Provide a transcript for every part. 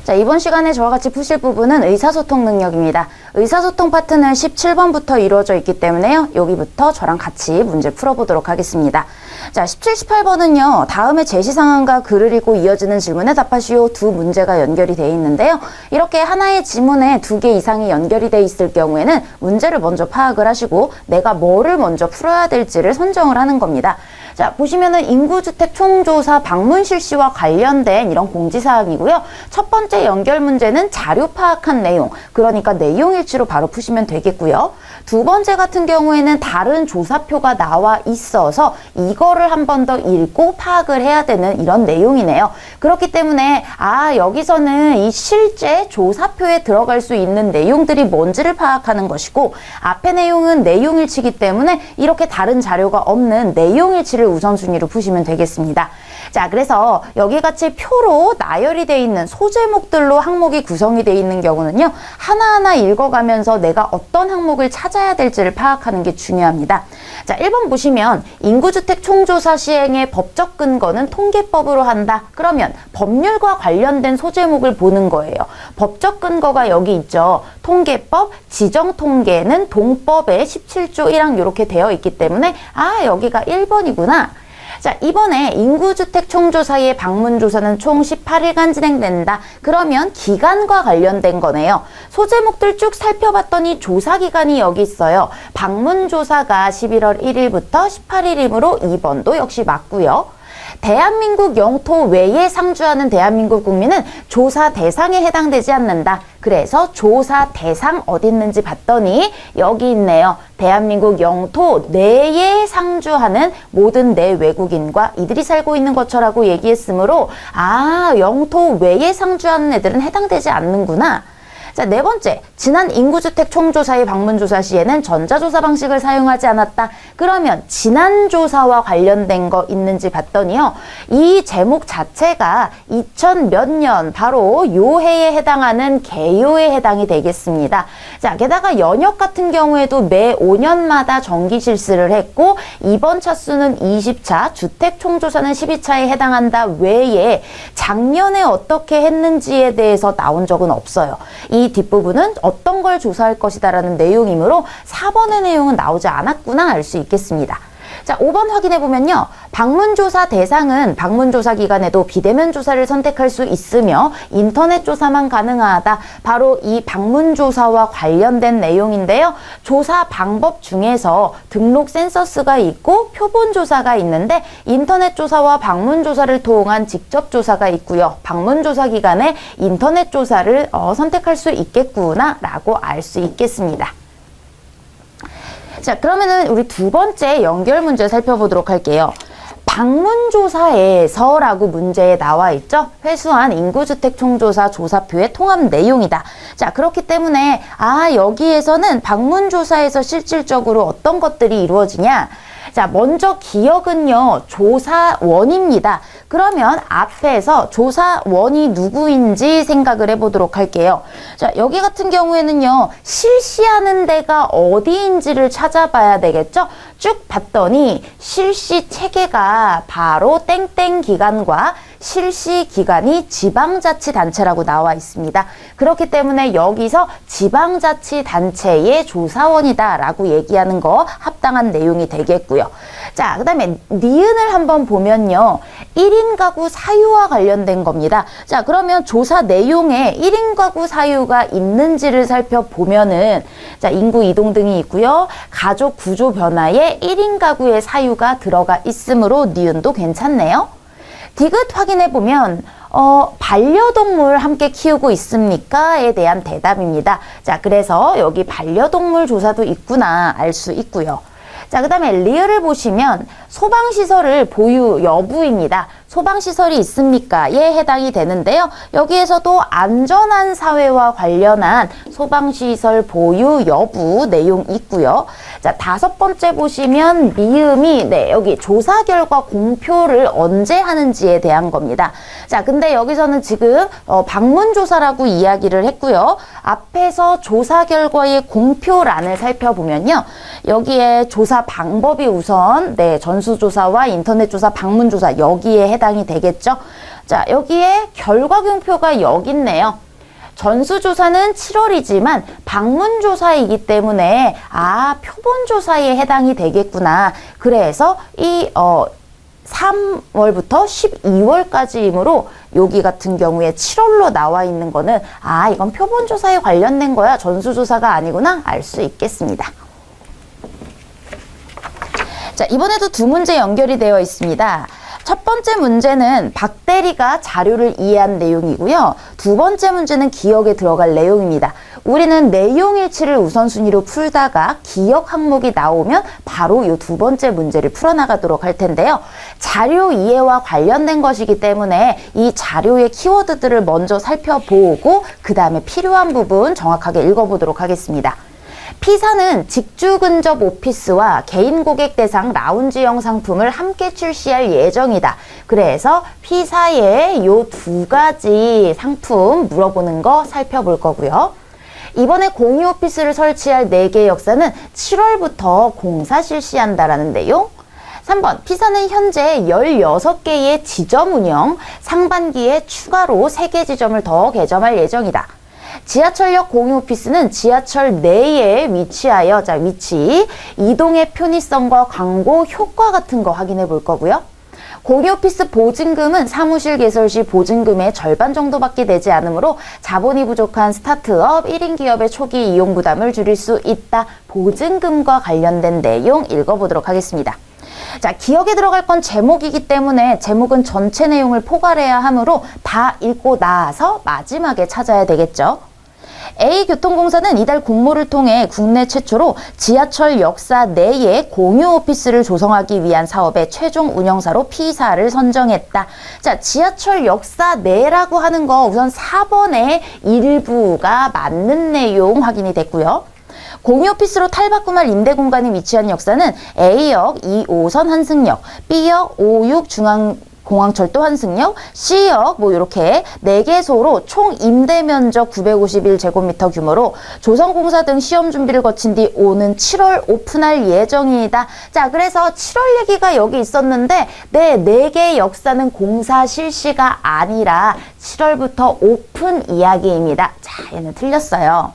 자, 이번 시간에 저와 같이 푸실 부분은 의사소통 능력입니다. 의사소통 파트는 17번부터 이루어져 있기 때문에요. 여기부터 저랑 같이 문제 풀어보도록 하겠습니다. 자, 17, 18번은요. 다음에 제시상황과 글을 읽고 이어지는 질문에 답하시오 두 문제가 연결이 되어 있는데요. 이렇게 하나의 지문에 2개 이상이 연결이 되어 있을 경우에는 문제를 먼저 파악을 하시고 내가 뭐를 먼저 풀어야 될지를 선정을 하는 겁니다. 자, 보시면은 인구주택 총조사 방문 실시와 관련된 이런 공지사항이고요. 첫 번째 연결 문제는 자료 파악한 내용, 그러니까 내용일지로 바로 푸시면 되겠고요. 두 번째 같은 경우에는 다른 조사표가 나와 있어서 이거를 한 번 더 읽고 파악을 해야 되는 이런 내용이네요. 그렇기 때문에 여기서는 이 실제 조사표에 들어갈 수 있는 내용들이 뭔지를 파악하는 것이고 앞의 내용은 내용일치이기 때문에 이렇게 다른 자료가 없는 내용일치를 우선순위로 푸시면 되겠습니다. 자, 그래서 여기 같이 표로 나열이 되어 있는 소제목들로 항목이 구성이 되어 있는 경우는요. 하나하나 읽어가면서 내가 어떤 항목을 찾아야 될지를 파악하는 게 중요합니다. 자, 1번 보시면 인구주택 총조사 시행의 법적 근거는 통계법으로 한다. 그러면 법률과 관련된 소제목을 보는 거예요. 법적 근거가 여기 있죠. 통계법, 지정통계는 동법의 17조 1항 이렇게 되어 있기 때문에 여기가 1번이구나. 자, 이번에 인구주택 총조사의 방문조사는 총 18일간 진행된다. 그러면 기간과 관련된 거네요. 소제목들 쭉 살펴봤더니 조사기간이 여기 있어요. 방문조사가 11월 1일부터 18일이므로 2번도 역시 맞고요. 대한민국 영토 외에 상주하는 대한민국 국민은 조사 대상에 해당되지 않는다. 그래서 조사 대상 어디 있는지 봤더니 여기 있네요. 대한민국 영토 내에 상주하는 모든 내외국인과 이들이 살고 있는 것처라고 얘기했으므로 영토 외에 상주하는 애들은 해당되지 않는구나. 자, 네 번째, 지난 인구주택 총조사의 방문조사 시에는 전자조사 방식을 사용하지 않았다. 그러면 지난 조사와 관련된 거 있는지 봤더니요. 이 제목 자체가 2000 몇 년 바로 요 해에 해당하는 개요에 해당이 되겠습니다. 자, 게다가 연역 같은 경우에도 매 5년마다 정기 실시를 했고 이번 차수는 20차, 주택 총조사는 12차에 해당한다 외에 작년에 어떻게 했는지에 대해서 나온 적은 없어요. 이 뒷부분은 어떤 걸 조사할 것이다라는 내용이므로 4번의 내용은 나오지 않았구나 알 수 있겠습니다. 자, 5번 확인해 보면요. 방문조사 대상은 방문조사 기간에도 비대면 조사를 선택할 수 있으며 인터넷 조사만 가능하다. 바로 이 방문조사와 관련된 내용인데요. 조사 방법 중에서 등록 센서스가 있고 표본조사가 있는데 인터넷 조사와 방문조사를 통한 직접 조사가 있고요. 방문조사 기간에 인터넷 조사를 선택할 수 있겠구나 라고 알 수 있겠습니다. 자, 그러면은 우리 두 번째 연결 문제 살펴보도록 할게요. 방문조사에서 라고 문제에 나와 있죠. 회수한 인구주택 총조사 조사표의 통합 내용이다. 자, 그렇기 때문에 여기에서는 방문조사에서 실질적으로 어떤 것들이 이루어지냐. 자, 먼저 기억은요. 조사원입니다. 그러면 앞에서 조사원이 누구인지 생각을 해보도록 할게요. 자, 여기 같은 경우에는요. 실시하는 데가 어디인지를 찾아봐야 되겠죠? 쭉 봤더니 실시 체계가 바로 땡땡 기관과 실시 기관이 지방자치단체라고 나와 있습니다. 그렇기 때문에 여기서 지방자치단체의 조사원이다 라고 얘기하는 거 합당한 내용이 되겠고요. 자, 그 다음에 니은을 한번 보면요. 1인 가구 사유와 관련된 겁니다. 자, 그러면 조사 내용에 1인 가구 사유가 있는지를 살펴보면은 자, 인구 이동 등이 있고요. 가족 구조 변화에 1인 가구의 사유가 들어가 있으므로 니은도 괜찮네요. 디귿 확인해보면 반려동물 함께 키우고 있습니까?에 대한 대답입니다. 자, 그래서 여기 반려동물 조사도 있구나 알 수 있고요. 자, 그 다음에 리을을 보시면 소방시설을 보유 여부입니다. 소방시설이 있습니까?에 해당이 되는데요. 여기에서도 안전한 사회와 관련한 소방시설 보유 여부 내용 있고요. 자, 다섯 번째 보시면 미음이 여기 조사 결과 공표를 언제 하는지에 대한 겁니다. 자, 근데 여기서는 지금 방문조사라고 이야기를 했고요. 앞에서 조사 결과의 공표란을 살펴보면요. 여기에 조사 방법이 우선 전수조사와 인터넷조사, 방문조사 여기에 해당 해당이 되겠죠. 자, 여기에 결과경표가 여기 있네요. 전수조사는 7월이지만 방문조사이기 때문에 표본조사에 해당이 되겠구나. 그래서 이 3월부터 12월까지이므로 여기 같은 경우에 7월로 나와 있는 거는 이건 표본조사에 관련된 거야. 전수조사가 아니구나. 알 수 있겠습니다. 자, 이번에도 두 문제 연결이 되어 있습니다. 첫 번째 문제는 박 대리가 자료를 이해한 내용이고요. 두 번째 문제는 기억에 들어갈 내용입니다. 우리는 내용 일치를 우선순위로 풀다가 기억 항목이 나오면 바로 이 두 번째 문제를 풀어나가도록 할 텐데요. 자료 이해와 관련된 것이기 때문에 이 자료의 키워드들을 먼저 살펴보고 그 다음에 필요한 부분 정확하게 읽어보도록 하겠습니다. P사는 직주 근접 오피스와 개인 고객 대상 라운지형 상품을 함께 출시할 예정이다. 그래서 P사의 요 두 가지 상품 물어보는 거 살펴볼 거고요. 이번에 공유 오피스를 설치할 4개의 역사는 7월부터 공사 실시한다라는 내용. 3번, P사는 현재 16개의 지점 운영, 상반기에 추가로 3개 지점을 더 개점할 예정이다. 지하철역 공유 오피스는 지하철 내에 위치하여, 위치, 이동의 편의성과 광고 효과 같은 거 확인해 볼 거고요. 공유 오피스 보증금은 사무실 개설 시 보증금의 절반 정도밖에 되지 않으므로 자본이 부족한 스타트업 1인 기업의 초기 이용 부담을 줄일 수 있다. 보증금과 관련된 내용 읽어보도록 하겠습니다. 자, 기억에 들어갈 건 제목이기 때문에 제목은 전체 내용을 포괄해야 하므로 다 읽고 나서 마지막에 찾아야 되겠죠. A교통공사는 이달 공모를 통해 국내 최초로 지하철 역사 내에 공유 오피스를 조성하기 위한 사업의 최종 운영사로 P사를 선정했다. 자, 지하철 역사 내라고 하는 거 우선 4번의 일부가 맞는 내용 확인이 됐고요. 공유 오피스로 탈바꿈할 임대 공간이 위치한 역사는 A역 2호선 환승역, B역 56 중앙공항철도 환승역, C역 이렇게 4개소로 총 임대 면적 951제곱미터 규모로 조성공사 등 시험 준비를 거친 뒤 오는 7월 오픈할 예정이다. 자, 그래서 7월 얘기가 여기 있었는데 4개의 역사는 공사 실시가 아니라 7월부터 오픈 이야기입니다. 자, 얘는 틀렸어요.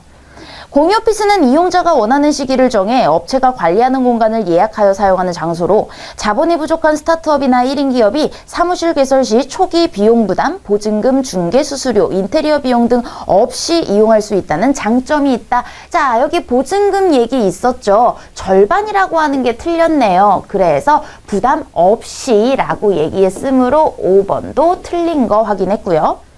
공유 오피스는 이용자가 원하는 시기를 정해 업체가 관리하는 공간을 예약하여 사용하는 장소로 자본이 부족한 스타트업이나 1인 기업이 사무실 개설 시 초기 비용 부담, 보증금, 중개 수수료, 인테리어 비용 등 없이 이용할 수 있다는 장점이 있다. 자, 여기 보증금 얘기 있었죠. 절반이라고 하는 게 틀렸네요. 그래서 부담 없이 라고 얘기했으므로 5번도 틀린 거 확인했고요.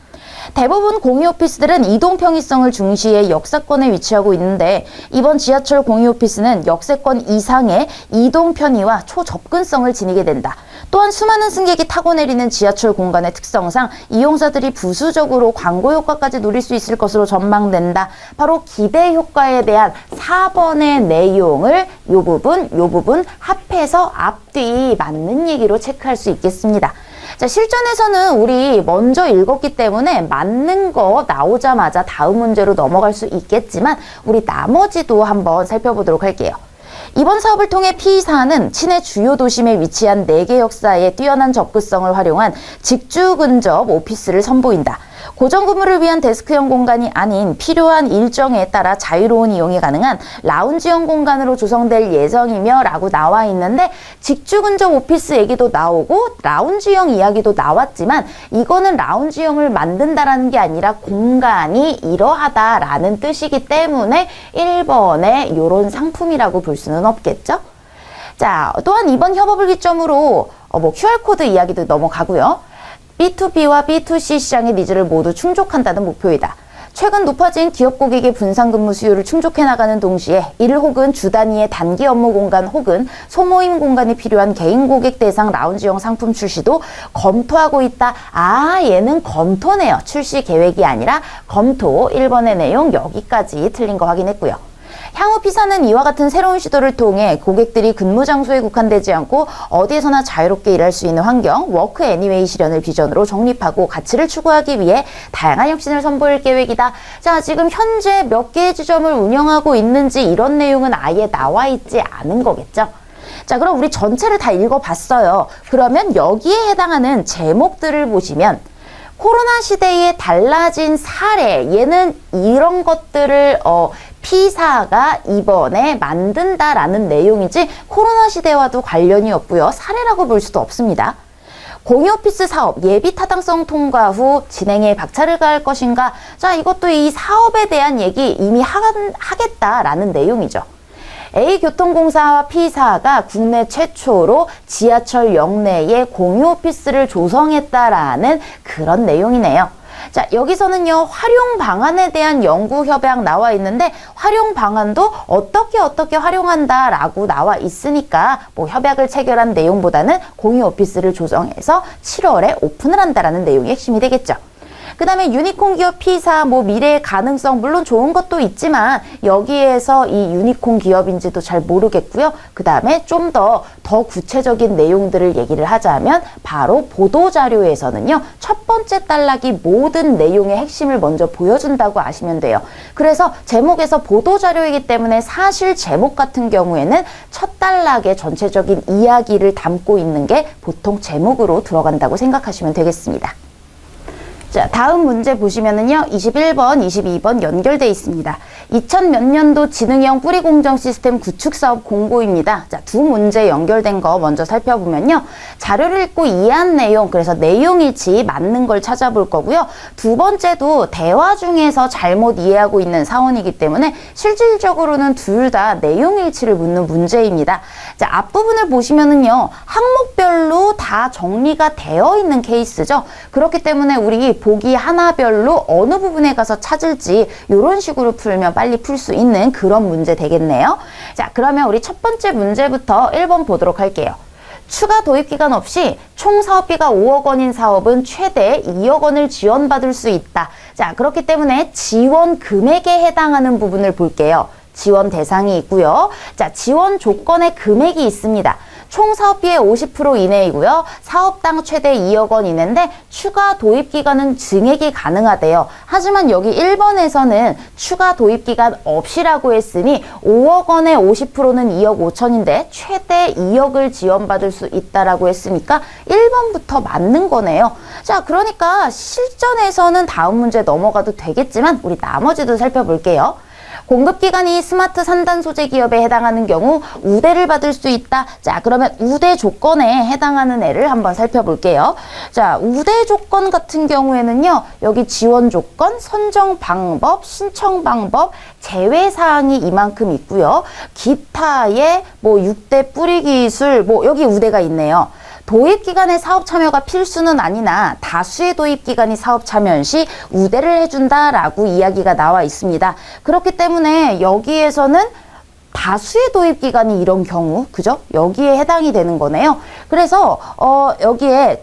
대부분 공유 오피스들은 이동 편의성을 중시해 역사권에 위치하고 있는데 이번 지하철 공유 오피스는 역세권 이상의 이동 편의와 초접근성을 지니게 된다. 또한 수많은 승객이 타고 내리는 지하철 공간의 특성상 이용자들이 부수적으로 광고 효과까지 누릴 수 있을 것으로 전망된다. 바로 기대 효과에 대한 4번의 내용을 요 부분 합해서 앞뒤 맞는 얘기로 체크할 수 있겠습니다. 자, 실전에서는 우리 먼저 읽었기 때문에 맞는 거 나오자마자 다음 문제로 넘어갈 수 있겠지만 우리 나머지도 한번 살펴보도록 할게요. 이번 사업을 통해 P사는 시내 주요 도심에 위치한 4개 역사의 뛰어난 접근성을 활용한 직주 근접 오피스를 선보인다. 고정 근무를 위한 데스크형 공간이 아닌 필요한 일정에 따라 자유로운 이용이 가능한 라운지형 공간으로 조성될 예정이며 라고 나와 있는데 직주 근접 오피스 얘기도 나오고 라운지형 이야기도 나왔지만 이거는 라운지형을 만든다라는 게 아니라 공간이 이러하다라는 뜻이기 때문에 1번에 이런 상품이라고 볼 수는 없겠죠? 자, 또한 이번 협업을 기점으로 QR코드 이야기도 넘어가고요. B2B와 B2C 시장의 니즈를 모두 충족한다는 목표이다. 최근 높아진 기업 고객의 분산 근무 수요를 충족해 나가는 동시에 일 혹은 주 단위의 단기 업무 공간 혹은 소모임 공간이 필요한 개인 고객 대상 라운지형 상품 출시도 검토하고 있다. 얘는 검토네요. 출시 계획이 아니라 검토. 1번의 내용 여기까지 틀린 거 확인했고요. 향후 P사는 이와 같은 새로운 시도를 통해 고객들이 근무 장소에 국한되지 않고 어디에서나 자유롭게 일할 수 있는 환경, 워크 애니웨이 실현을 비전으로 정립하고 가치를 추구하기 위해 다양한 혁신을 선보일 계획이다. 자, 지금 현재 몇 개의 지점을 운영하고 있는지 이런 내용은 아예 나와 있지 않은 거겠죠. 자, 그럼 우리 전체를 다 읽어봤어요. 그러면 여기에 해당하는 제목들을 보시면 코로나 시대에 달라진 사례, 얘는 이런 것들을 P사가 이번에 만든다라는 내용이지 코로나 시대와도 관련이 없고요. 사례라고 볼 수도 없습니다. 공유오피스 사업 예비 타당성 통과 후 진행에 박차를 가할 것인가? 자, 이것도 이 사업에 대한 얘기 이미 하겠다라는 내용이죠. A교통공사와 P사가 국내 최초로 지하철 역내에 공유오피스를 조성했다라는 그런 내용이네요. 자, 여기서는요, 활용 방안에 대한 연구 협약 나와 있는데 활용 방안도 어떻게 활용한다라고 나와 있으니까 뭐 협약을 체결한 내용보다는 공유 오피스를 조성해서 7월에 오픈을 한다라는 내용이 핵심이 되겠죠. 그 다음에 유니콘 기업 P사, 뭐 미래의 가능성, 물론 좋은 것도 있지만 여기에서 이 유니콘 기업인지도 잘 모르겠고요. 그 다음에 좀 더 구체적인 내용들을 얘기를 하자면 바로 보도자료에서는요, 첫 번째 단락이 모든 내용의 핵심을 먼저 보여준다고 아시면 돼요. 그래서 제목에서 보도자료이기 때문에 사실 제목 같은 경우에는 첫 단락에 전체적인 이야기를 담고 있는 게 보통 제목으로 들어간다고 생각하시면 되겠습니다. 자, 다음 문제 보시면은요, 21번, 22번 연결돼 있습니다. 2000몇 년도 지능형 뿌리공정 시스템 구축 사업 공고입니다. 자, 두 문제 연결된 거 먼저 살펴보면요. 자료를 읽고 이해한 내용, 그래서 내용일치 맞는 걸 찾아볼 거고요. 두 번째도 대화 중에서 잘못 이해하고 있는 사원이기 때문에 실질적으로는 둘 다 내용일치를 묻는 문제입니다. 자, 앞부분을 보시면은요, 항목별로 다 정리가 되어 있는 케이스죠. 그렇기 때문에 우리 보기 하나별로 어느 부분에 가서 찾을지 이런 식으로 풀면 빨리 풀 수 있는 그런 문제 되겠네요. 자, 그러면 우리 첫 번째 문제부터 1번 보도록 할게요. 추가 도입기간 없이 총 사업비가 5억 원인 사업은 최대 2억 원을 지원받을 수 있다. 자, 그렇기 때문에 지원 금액에 해당하는 부분을 볼게요. 지원 대상이 있고요. 자, 지원 조건의 금액이 있습니다. 총 사업비의 50% 이내이고요. 사업당 최대 2억 원 이내인데 추가 도입기간은 증액이 가능하대요. 하지만 여기 1번에서는 추가 도입기간 없이라고 했으니 5억 원의 50%는 2억 5천인데 최대 2억을 지원받을 수 있다라고 했으니까 1번부터 맞는 거네요. 자, 그러니까 실전에서는 다음 문제 넘어가도 되겠지만 우리 나머지도 살펴볼게요. 공급기관이 스마트 산단 소재 기업에 해당하는 경우 우대를 받을 수 있다. 자, 그러면 우대 조건에 해당하는 애를 한번 살펴볼게요. 자, 우대 조건 같은 경우에는요, 여기 지원 조건, 선정 방법, 신청 방법, 제외 사항이 이만큼 있고요. 기타의 뭐 6대 뿌리 기술, 뭐 여기 우대가 있네요. 도입기간의 사업 참여가 필수는 아니나 다수의 도입기간이 사업 참여 시 우대를 해준다라고 이야기가 나와 있습니다. 그렇기 때문에 여기에서는 다수의 도입기간이 이런 경우, 그죠? 여기에 해당이 되는 거네요. 그래서 여기에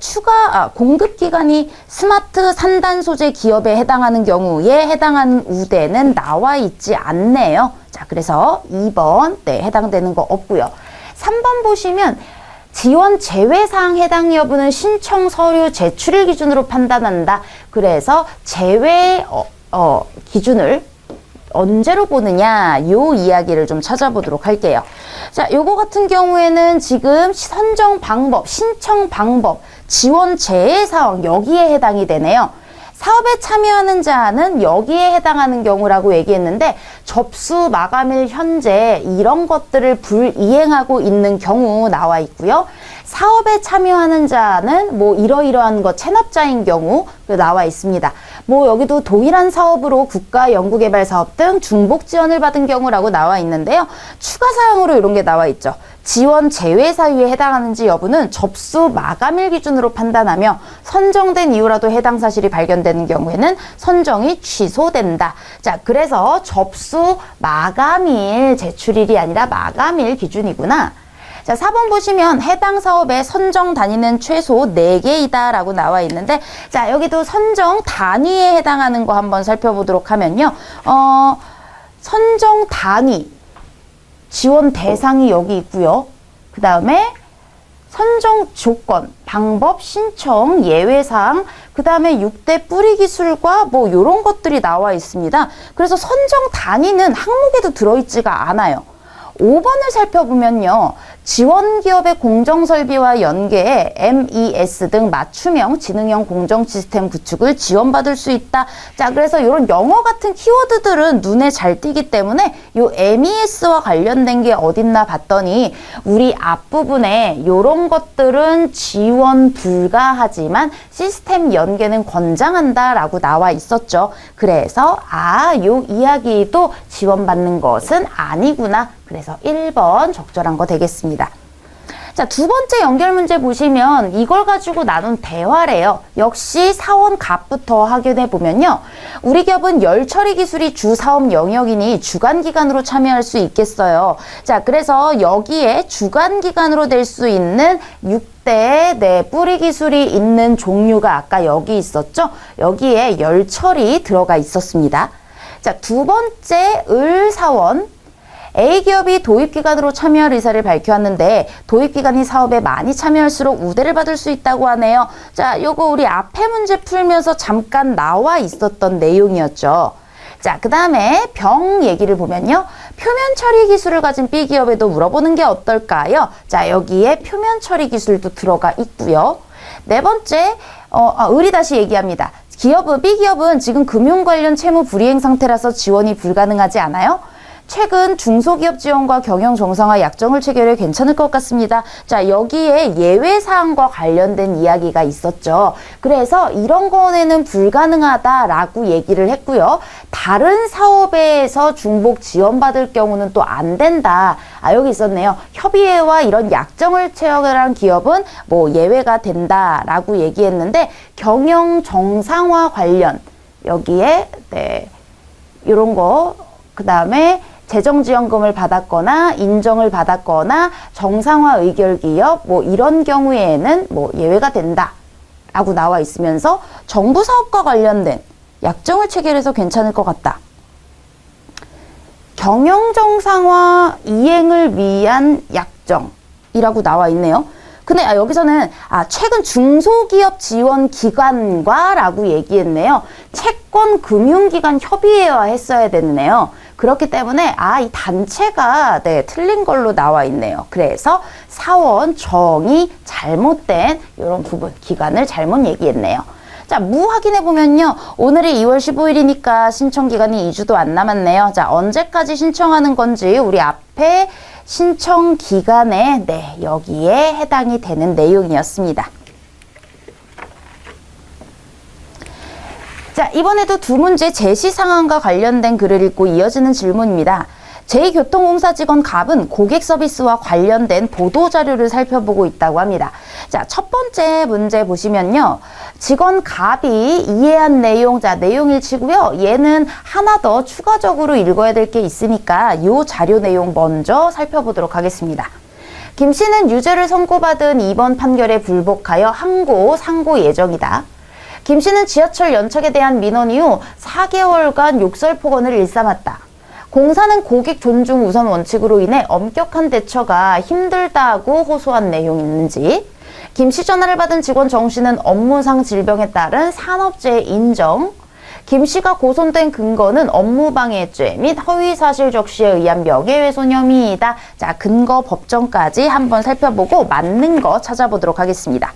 공급기간이 스마트 산단 소재 기업에 해당하는 경우에 해당하는 우대는 나와 있지 않네요. 자, 그래서 2번 해당되는 거 없고요. 3번 보시면 지원 제외사항 해당 여부는 신청 서류 제출일 기준으로 판단한다. 그래서 제외 기준을 언제로 보느냐, 요 이야기를 좀 찾아보도록 할게요. 자, 요거 같은 경우에는 지금 선정 방법, 신청 방법, 지원 제외 사항 여기에 해당이 되네요. 사업에 참여하는 자는 여기에 해당하는 경우라고 얘기했는데 접수 마감일 현재 이런 것들을 불이행하고 있는 경우 나와 있고요. 사업에 참여하는 자는 뭐 이러이러한 것 체납자인 경우 나와 있습니다. 뭐 여기도 동일한 사업으로 국가 연구개발 사업 등 중복 지원을 받은 경우라고 나와 있는데요. 추가 사항으로 이런 게 나와 있죠. 지원 제외 사유에 해당하는지 여부는 접수 마감일 기준으로 판단하며 선정된 이유라도 해당 사실이 발견되는 경우에는 선정이 취소된다. 자, 그래서 접수 마감일, 제출일이 아니라 마감일 기준이구나. 자, 4번 보시면 해당 사업의 선정 단위는 최소 4개이다 라고 나와 있는데, 자, 여기도 선정 단위에 해당하는 거 한번 살펴보도록 하면요. 선정 단위, 지원 대상이 여기 있고요. 그 다음에 선정 조건, 방법, 신청, 예외사항, 그 다음에 6대 뿌리 기술과 뭐 요런 것들이 나와 있습니다. 그래서 선정 단위는 항목에도 들어있지가 않아요. 5번을 살펴보면요. 지원 기업의 공정 설비와 연계해 MES 등 맞춤형 지능형 공정 시스템 구축을 지원받을 수 있다. 자, 그래서 이런 영어 같은 키워드들은 눈에 잘 띄기 때문에 요 MES와 관련된 게 어딨나 봤더니 우리 앞부분에 이런 것들은 지원 불가하지만 시스템 연계는 권장한다라고 나와 있었죠. 그래서 요 이야기도 지원받는 것은 아니구나. 그래서 1번 적절한 거 되겠습니다. 자, 두 번째 연결 문제 보시면 이걸 가지고 나눈 대화래요. 역시 사원 갑부터 확인해 보면요. 우리 기업은 열 처리 기술이 주 사업 영역이니 주간 기간으로 참여할 수 있겠어요. 자, 그래서 여기에 주간 기간으로 될 수 있는 6대 뿌리 기술이 있는 종류가 아까 여기 있었죠? 여기에 열 처리 들어가 있었습니다. 자, 두 번째 사원 A기업이 도입기관으로 참여할 의사를 밝혀왔는데 도입기관이 사업에 많이 참여할수록 우대를 받을 수 있다고 하네요. 자, 요거 우리 앞에 문제 풀면서 잠깐 나와 있었던 내용이었죠. 자, 그 다음에 병 얘기를 보면요. 표면 처리 기술을 가진 B기업에도 물어보는 게 어떨까요? 자, 여기에 표면 처리 기술도 들어가 있고요. 네 번째, 을이 다시 얘기합니다. B기업은 지금 금융 관련 채무 불이행 상태라서 지원이 불가능하지 않아요? 최근 중소기업 지원과 경영 정상화 약정을 체결해 괜찮을 것 같습니다. 자, 여기에 예외사항과 관련된 이야기가 있었죠. 그래서 이런 거에는 불가능하다라고 얘기를 했고요. 다른 사업에서 중복 지원받을 경우는 또 안 된다. 여기 있었네요. 협의회와 이런 약정을 체결한 기업은 뭐 예외가 된다라고 얘기했는데 경영 정상화 관련 여기에 이런 거 그 다음에 재정지원금을 받았거나 인정을 받았거나 정상화 의결기업 뭐 이런 경우에는 뭐 예외가 된다 라고 나와 있으면서 정부 사업과 관련된 약정을 체결해서 괜찮을 것 같다. 경영 정상화 이행을 위한 약정이라고 나와 있네요. 근데 여기서는 최근 중소기업 지원 기관과 라고 얘기했네요. 채권 금융기관 협의회와 했어야 됐네요. 그렇기 때문에 이 단체가 틀린 걸로 나와 있네요. 그래서 사원 정의 잘못된 이런 부분 기간을 잘못 얘기했네요. 자, 무 확인해 보면요. 오늘이 2월 15일이니까 신청 기간이 2주도 안 남았네요. 자, 언제까지 신청하는 건지 우리 앞에 신청 기간에 여기에 해당이 되는 내용이었습니다. 자, 이번에도 두 문제 제시 상황과 관련된 글을 읽고 이어지는 질문입니다. 제2교통공사 직원 갑은 고객 서비스와 관련된 보도 자료를 살펴보고 있다고 합니다. 자, 첫 번째 문제 보시면요. 직원 갑이 이해한 내용, 내용 일치고요. 얘는 하나 더 추가적으로 읽어야 될 게 있으니까 이 자료 내용 먼저 살펴보도록 하겠습니다. 김 씨는 유죄를 선고받은 이번 판결에 불복하여 항고, 상고 예정이다. 김 씨는 지하철 연착에 대한 민원 이후 4개월간 욕설폭언을 일삼았다. 공사는 고객 존중 우선 원칙으로 인해 엄격한 대처가 힘들다고 호소한 내용이 있는지, 김 씨 전화를 받은 직원 정 씨는 업무상 질병에 따른 산업재해 인정, 김 씨가 고소된 근거는 업무방해죄 및 허위사실 적시에 의한 명예훼손 혐의이다. 자, 근거 법정까지 한번 살펴보고 맞는 거 찾아보도록 하겠습니다.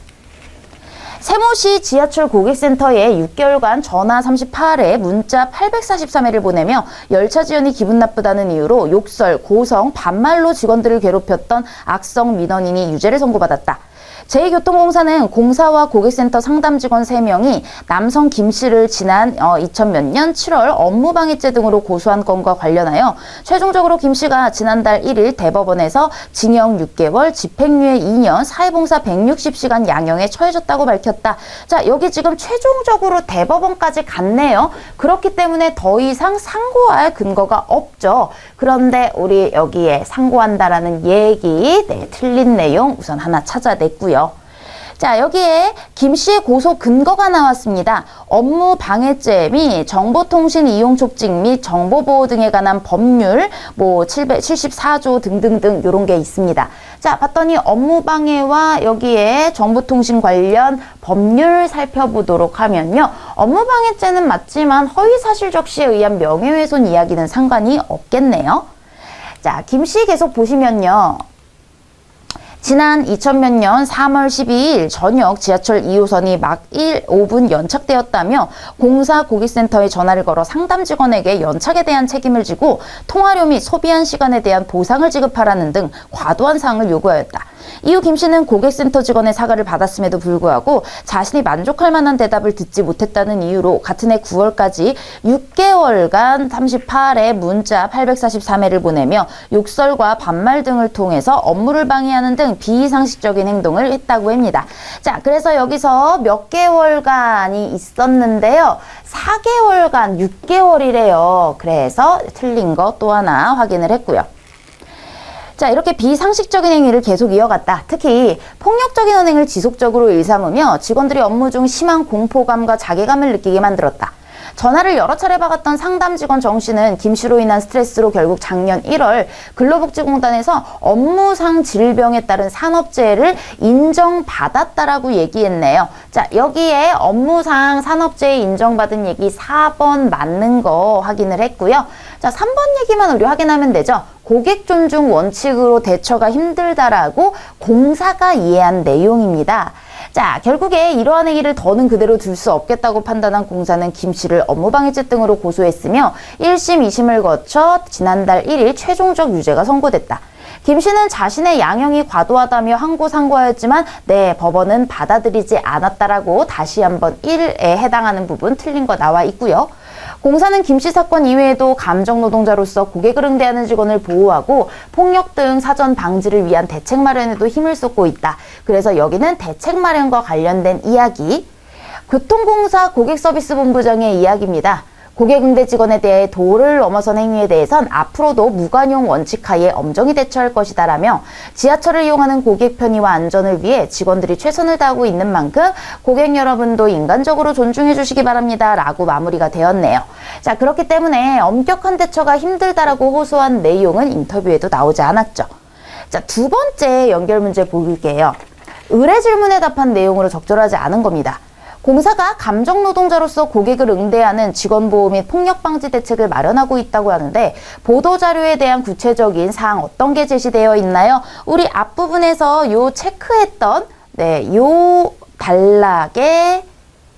세모시 지하철 고객센터에 6개월간 전화 38회, 문자 843회를 보내며 열차 지연이 기분 나쁘다는 이유로 욕설, 고성, 반말로 직원들을 괴롭혔던 악성 민원인이 유죄를 선고받았다. 제2교통공사는 공사와 고객센터 상담 직원 3명이 남성 김 씨를 지난 2000몇 년 7월 업무방해죄 등으로 고소한 건과 관련하여 최종적으로 김 씨가 지난달 1일 대법원에서 징역 6개월, 집행유예 2년, 사회봉사 160시간 양형에 처해졌다고 밝혔다. 자, 여기 지금 최종적으로 대법원까지 갔네요. 그렇기 때문에 더 이상 상고할 근거가 없죠. 그런데 우리 여기에 상고한다라는 얘기, 틀린 내용 우선 하나 찾아냈고요. 자, 여기에 김 씨의 고소 근거가 나왔습니다. 업무방해죄 및 정보통신 이용 촉직 및 정보보호 등에 관한 법률 774조 등등등 이런 게 있습니다. 자, 봤더니 업무방해와 여기에 정보통신 관련 법률 살펴보도록 하면요. 업무방해죄는 맞지만 허위사실 적시에 의한 명예훼손 이야기는 상관이 없겠네요. 자, 김 씨 계속 보시면요. 지난 2000몇 년 3월 12일 저녁 지하철 2호선이 막 5분 연착되었다며 공사 고객센터에 전화를 걸어 상담 직원에게 연착에 대한 책임을 지고 통화료 및 소비한 시간에 대한 보상을 지급하라는 등 과도한 사항을 요구하였다. 이후 김 씨는 고객센터 직원의 사과를 받았음에도 불구하고 자신이 만족할 만한 대답을 듣지 못했다는 이유로 같은 해 9월까지 6개월간 38회 문자 843회를 보내며 욕설과 반말 등을 통해서 업무를 방해하는 등 비상식적인 행동을 했다고 합니다. 자, 그래서 여기서 몇 개월간이 있었는데요. 4개월간 6개월이래요. 그래서 틀린 거 또 하나 확인을 했고요. 자, 이렇게 비상식적인 행위를 계속 이어갔다. 특히 폭력적인 언행을 지속적으로 일삼으며 직원들이 업무 중 심한 공포감과 자괴감을 느끼게 만들었다. 전화를 여러 차례 받았던 상담 직원 정 씨는 김 씨로 인한 스트레스로 결국 작년 1월 근로복지공단에서 업무상 질병에 따른 산업재해를 인정받았다라고 얘기했네요. 자, 여기에 업무상 산업재해 인정받은 얘기 4번 맞는 거 확인을 했고요. 자, 3번 얘기만 우리 확인하면 되죠. 고객 존중 원칙으로 대처가 힘들다라고 공사가 이해한 내용입니다. 자, 결국에 이러한 행위를 더는 그대로 둘 수 없겠다고 판단한 공사는 김 씨를 업무방해죄 등으로 고소했으며 1심, 2심을 거쳐 지난달 1일 최종적 유죄가 선고됐다. 김 씨는 자신의 양형이 과도하다며 항고상고하였지만 법원은 받아들이지 않았다라고 다시 한번 1에 해당하는 부분 틀린 거 나와 있고요. 공사는 김 씨 사건 이외에도 감정노동자로서 고객을 응대하는 직원을 보호하고 폭력 등 사전 방지를 위한 대책 마련에도 힘을 쏟고 있다. 그래서 여기는 대책 마련과 관련된 이야기, 교통공사 고객서비스본부장의 이야기입니다. 고객 응대 직원에 대해 도를 넘어선 행위에 대해선 앞으로도 무관용 원칙하에 엄정히 대처할 것이다라며 지하철을 이용하는 고객 편의와 안전을 위해 직원들이 최선을 다하고 있는 만큼 고객 여러분도 인간적으로 존중해 주시기 바랍니다 라고 마무리가 되었네요. 자, 그렇기 때문에 엄격한 대처가 힘들다라고 호소한 내용은 인터뷰에도 나오지 않았죠. 자, 두 번째 연결 문제 볼게요. 의뢰 질문에 답한 내용으로 적절하지 않은 겁니다. 공사가 감정노동자로서 고객을 응대하는 직원보호 및 폭력방지 대책을 마련하고 있다고 하는데 보도자료에 대한 구체적인 사항 어떤 게 제시되어 있나요? 우리 앞부분에서 요 체크했던 요 단락에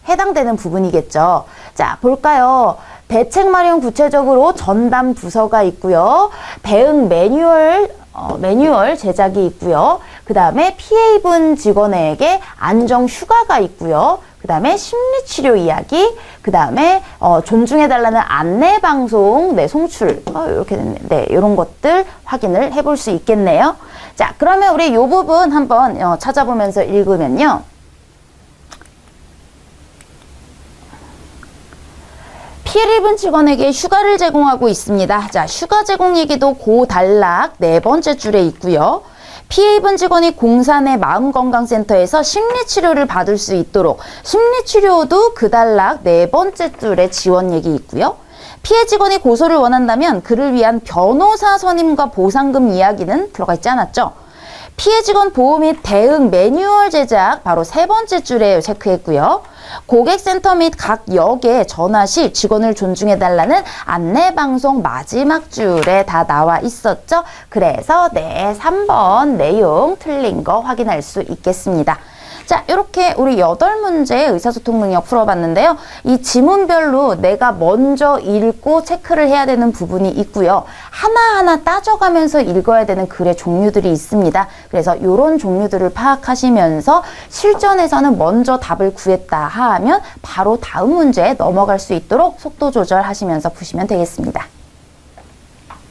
해당되는 부분이겠죠. 자, 볼까요? 대책 마련 구체적으로 전담 부서가 있고요. 대응 매뉴얼 제작이 있고요. 그 다음에 피해 입은 직원에게 안정 휴가가 있고요. 그 다음에 심리치료 이야기, 그 다음에 존중해달라는 안내방송, 송출, 이렇게 됐네. 이런 것들 확인을 해볼 수 있겠네요. 자, 그러면 우리 이 부분 한번 찾아보면서 읽으면요. 피해를 입은 직원에게 휴가를 제공하고 있습니다. 자, 휴가 제공 얘기도 그 단락 4번째 줄에 있고요. 피해 입은 직원이 공사 내 마음건강센터에서 심리치료를 받을 수 있도록 심리치료도 그 단락 4번째 줄에 지원 얘기 있고요. 피해 직원이 고소를 원한다면 그를 위한 변호사 선임과 보상금 이야기는 들어가 있지 않았죠. 피해 직원 보호 및 대응 매뉴얼 제작 바로 3번째 줄에 체크했고요. 고객센터 및 각 역에 전화 시 직원을 존중해달라는 안내방송 마지막 줄에 다 나와 있었죠. 그래서 3번 내용 틀린 거 확인할 수 있겠습니다. 자, 이렇게 우리 8문제 의사소통 능력 풀어봤는데요. 이 지문별로 내가 먼저 읽고 체크를 해야 되는 부분이 있고요. 하나하나 따져가면서 읽어야 되는 글의 종류들이 있습니다. 그래서 이런 종류들을 파악하시면서 실전에서는 먼저 답을 구했다 하면 바로 다음 문제에 넘어갈 수 있도록 속도 조절하시면서 푸시면 되겠습니다.